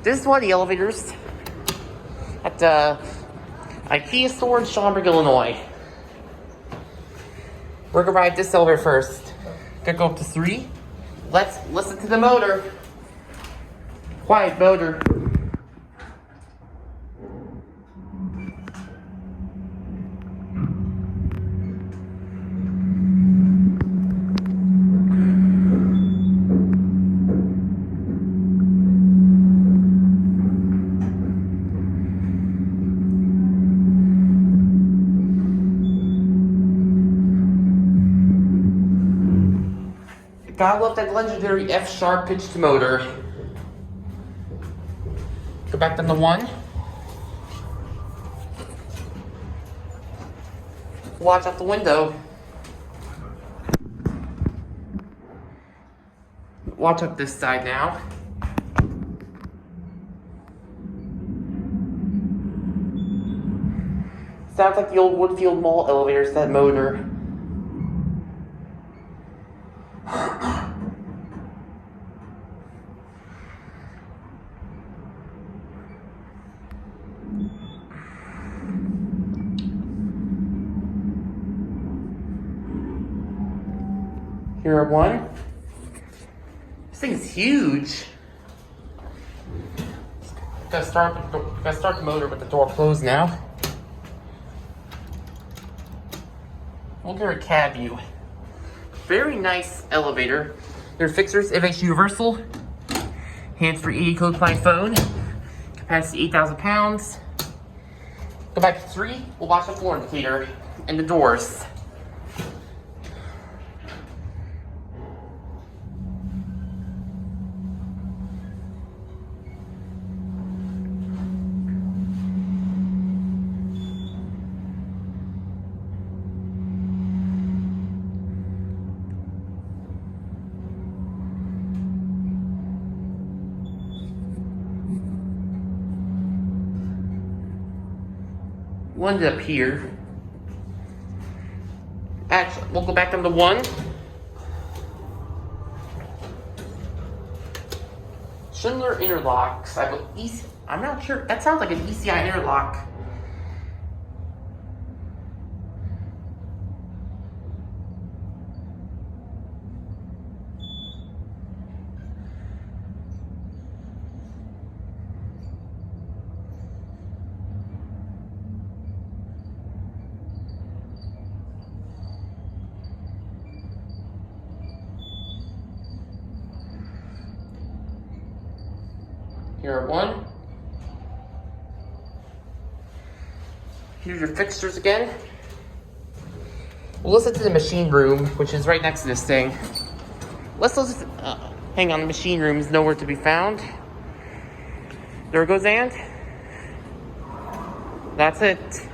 This is one of the elevators at the IKEA store in Schaumburg, Illinois. We're gonna ride this elevator first. Gonna go up to 3. Let's listen to the motor. Quiet motor. Gotta love that legendary F-sharp pitched motor. Go back down to 1. Watch out the window. Watch up this side now. Sounds like the old Woodfield Mall elevators, that motor. Here are 1. This thing's huge. Gotta start the motor with the door closed now. We'll get a cab view. Very nice elevator. There's Fixtures, FH Universal, hands-free 80 code compliant phone, capacity 8,000 pounds. Go back to 3. We'll watch the floor indicator and the doors. One's up here. Actually, we'll go back down to 1. Schindler interlocks. I'm not sure. That sounds like an ECI interlock. Here are 1. Here's your Fixtures again. We'll listen to the machine room, which is right next to this thing. Let's listen. Hang on, the machine room is nowhere to be found. There goes and. That's it.